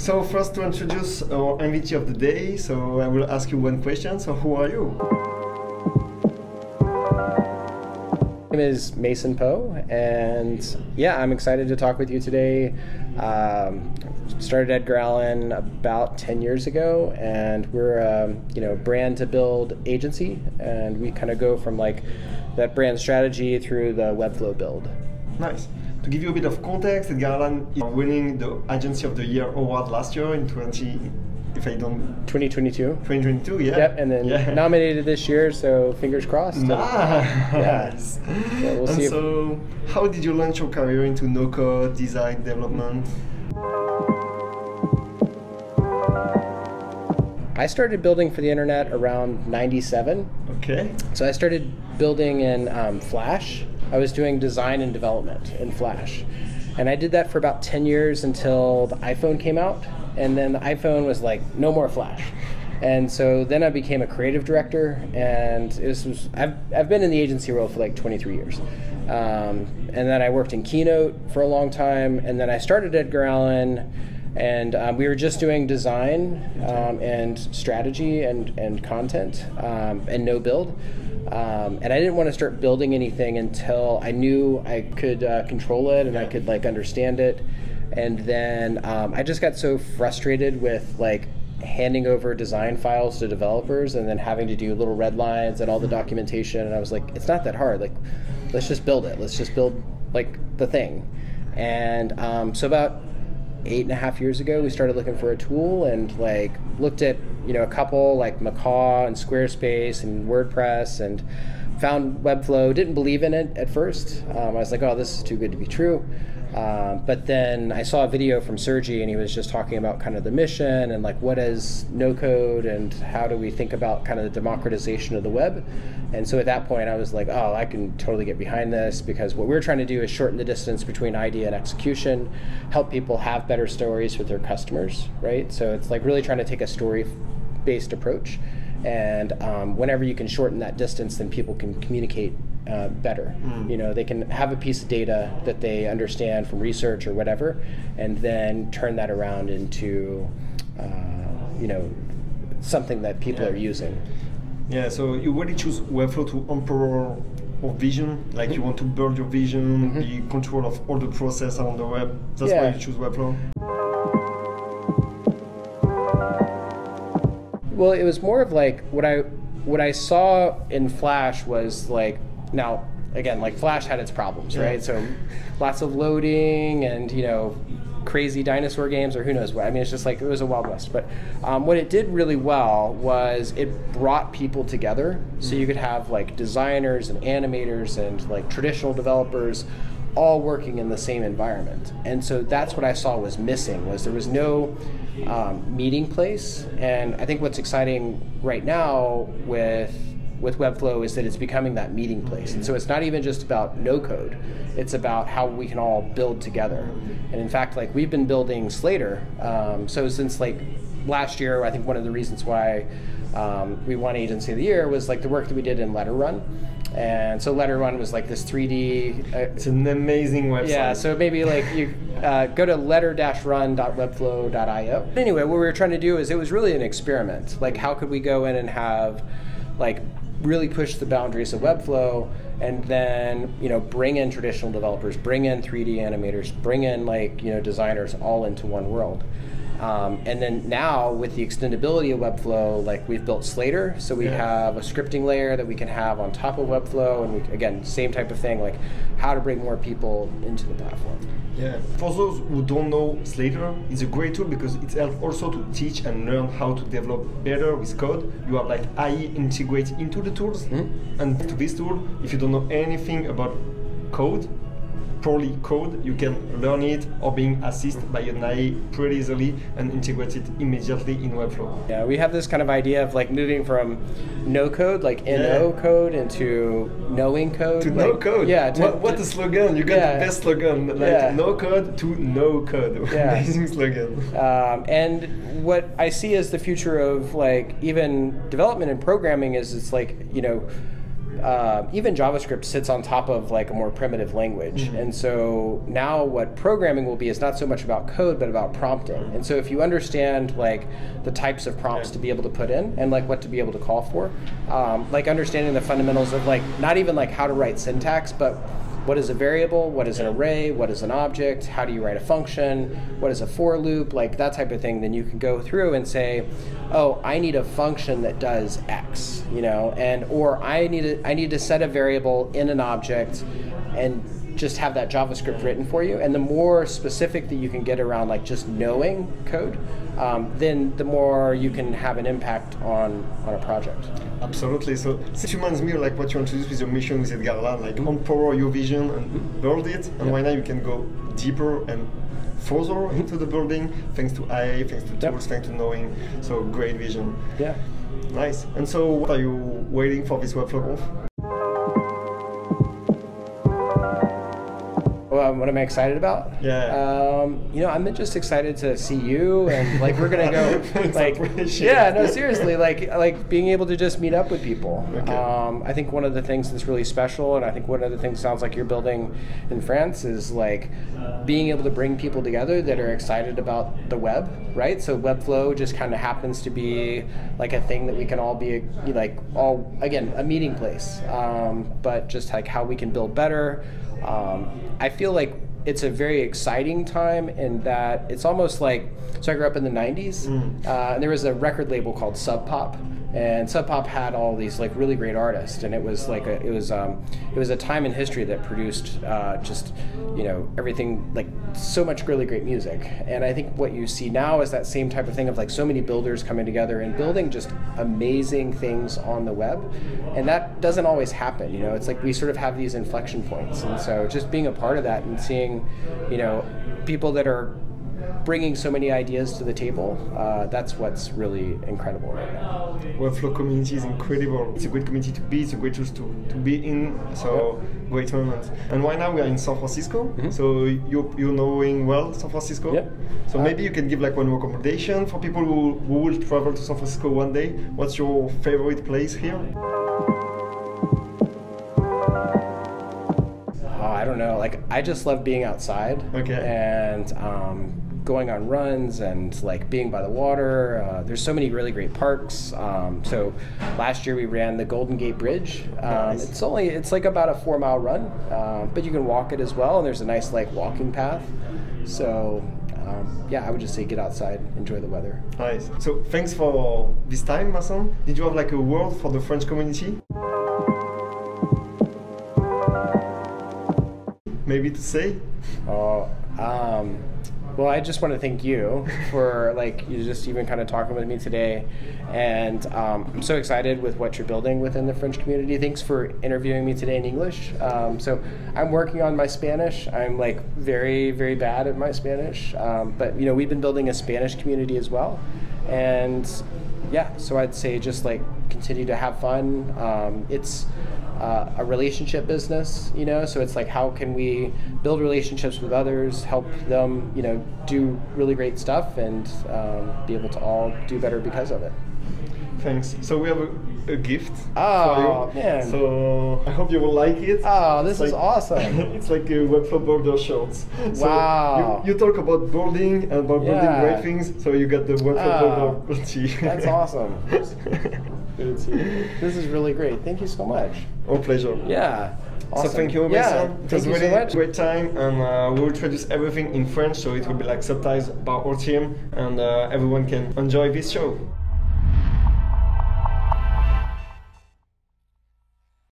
So first, to introduce our MVP of the day, so I will ask you one question. So who are you? My name is Mason Poe, and yeah, I'm excited to talk with you today. Started Edgar Allan about 10 years ago, and we're a brand to build agency, and we kind of go from like that brand strategy through the Webflow build. Nice. To give you a bit of context, Edgar Allan is winning the Agency of the Year award last year in 2022. 2022, yeah. Yep, and then nominated this year, so fingers crossed. Nice. Yeah, we'll see. So, how did you launch your career into no-code, design, development? I started building for the internet around '97. Okay. So I started building in Flash. I was doing design and development in Flash. And I did that for about 10 years until the iPhone came out. And then the iPhone was like, no more Flash. And so then I became a creative director. And I've been in the agency role for like 23 years. And then I worked in Keynote for a long time. And then I started Edgar Allan. And we were just doing design and strategy and content and no build. And I didn't want to start building anything until I knew I could control it and I could like understand it. And then I just got so frustrated with like handing over design files to developers and then having to do little red lines and all the documentation. And I was like, it's not that hard. Like, let's just build it. Let's just build like the thing. And so about 8.5 years ago, we started looking for a tool and like looked at a couple like Macaw and Squarespace and WordPress and found Webflow. Didn't believe in it at first. I was like, oh, this is too good to be true. But then I saw a video from Sergi and he was just talking about kind of the mission and like what is no code and how do we think about kind of the democratization of the web. And so at that point I was like, oh, I can totally get behind this, because what we're trying to do is shorten the distance between idea and execution, help people have better stories with their customers, right? So it's like really trying to take a story-based approach. And whenever you can shorten that distance, then people can communicate better. They can have a piece of data that they understand from research or whatever, and then turn that around into something that people are using. Yeah, so you really choose Webflow to empower your vision, like you want to build your vision, be in control of all the process around the web. That's why you choose Webflow? Well, it was more of like what I saw in Flash was like, now again, like Flash had its problems, right? So lots of loading and crazy dinosaur games or who knows what. I mean, it's just like it was a Wild West. But what it did really well was it brought people together. So you could have like designers and animators and like traditional developers all working in the same environment. And so that's what I saw was missing, was there was no meeting place. And I think what's exciting right now with Webflow is that it's becoming that meeting place. And so it's not even just about no code, it's about how we can all build together. And in fact, like we've been building Slater. So since like last year, I think one of the reasons why we won Agency of the Year was like the work that we did in Letter Run. And so Letter Run was like this 3D. It's an amazing website. Yeah, so maybe like you go to letter-run.webflow.io. Anyway, what we were trying to do is it was really an experiment. Like how could we go in and have like really push the boundaries of Webflow and then bring in traditional developers, bring in 3D animators, bring in like designers all into one world. And then now with the extendability of Webflow, like we've built Slater, so we have a scripting layer that we can have on top of Webflow, and again, same type of thing, like how to bring more people into the platform. Yeah. For those who don't know, Slater is a great tool because it helps also to teach and learn how to develop better with code. You have like AI integrated into the tools, and to this tool, if you don't know anything about code, poorly code, you can learn it or being assisted by an AI pretty easily and integrate it immediately in Webflow. Yeah, we have this kind of idea of like moving from no code, like NO code, into knowing code. To no code? Yeah. What a slogan. You got the best slogan. Like no code to no code. Amazing slogan. And what I see as the future of like even development and programming is it's like, even JavaScript sits on top of like a more primitive language. And so now what programming will be is not so much about code, but about prompting. And so if you understand like the types of prompts to be able to put in and like what to be able to call for, like understanding the fundamentals of like, not even like how to write syntax, but what is a variable, what is an array, what is an object, how do you write a function, what is a for loop, like that type of thing, then you can go through and say, oh, I need a function that does X, you know, and or I need to set a variable in an object and just have that JavaScript written for you. And the more specific that you can get around like just knowing code, then the more you can have an impact on a project. Absolutely. So it reminds me of like what you introduced with your mission with Allan, like empower your vision and build it. And right now you can go deeper and further into the building thanks to AI, thanks to tools, thanks to knowing. So great vision. Yeah. Nice. And so what are you waiting for this Webflow Conf? What am I excited about? Yeah. You know, I'm just excited to see you, and like we're gonna go. Like, yeah, no, seriously, like being able to just meet up with people. Okay. I think one of the things that's really special, and I think one of the things sounds like you're building in France is like being able to bring people together that are excited about the web, right? So Webflow just kind of happens to be like a thing that we can all be like all again a meeting place, but just like how we can build better. I feel like it's a very exciting time in that it's almost like, so I grew up in the 90s, and there was a record label called Sub Pop, and Sub Pop had all these like really great artists, and it was like it was a time in history that produced just, you know, everything, like so much really great music. And I think what you see now is that same type of thing of like so many builders coming together and building just amazing things on the web, and that doesn't always happen. You know, it's like we sort of have these inflection points, and so just being a part of that and seeing, you know, people that are bringing so many ideas to the table, that's what's really incredible right now. Webflow community is incredible. It's a great community to be, it's a great choice to be in, so great moment. And right now we are in San Francisco, so you're knowing well San Francisco. Yep. So maybe you can give like one recommendation for people who will travel to San Francisco one day. What's your favorite place here? I don't know, like I just love being outside. Okay. And going on runs and like being by the water. There's so many really great parks. So last year we ran the Golden Gate Bridge. Nice. It's like about a 4-mile run, but you can walk it as well, and there's a nice like walking path. So yeah, I would just say get outside, enjoy the weather. Nice. So thanks for this time, Masson. Did you have like a word for the French community? Maybe to say? Well, I just want to thank you for like you just even kind of talking with me today, and I'm so excited with what you're building within the French community. Thanks for interviewing me today in English. So I'm working on my Spanish. I'm like very, very bad at my Spanish, but you know, we've been building a Spanish community as well, and yeah, so I'd say just like continue to have fun. It's a relationship business, you know, so it's like how can we build relationships with others, help them, you know, do really great stuff, and be able to all do better because of it. Thanks. So we have a gift for you. Man. So I hope you will like it. Oh, this is awesome. It's like a Webflow builder shirts. So wow. You talk about building and about building great things, so you get the Webflow builder tee. That's awesome. This is really great. Thank you so much. Our pleasure. Yeah. Awesome. So thank you, yeah, it was really a great time, and we'll introduce everything in French, so it will be like subtitles by our team, and everyone can enjoy this show.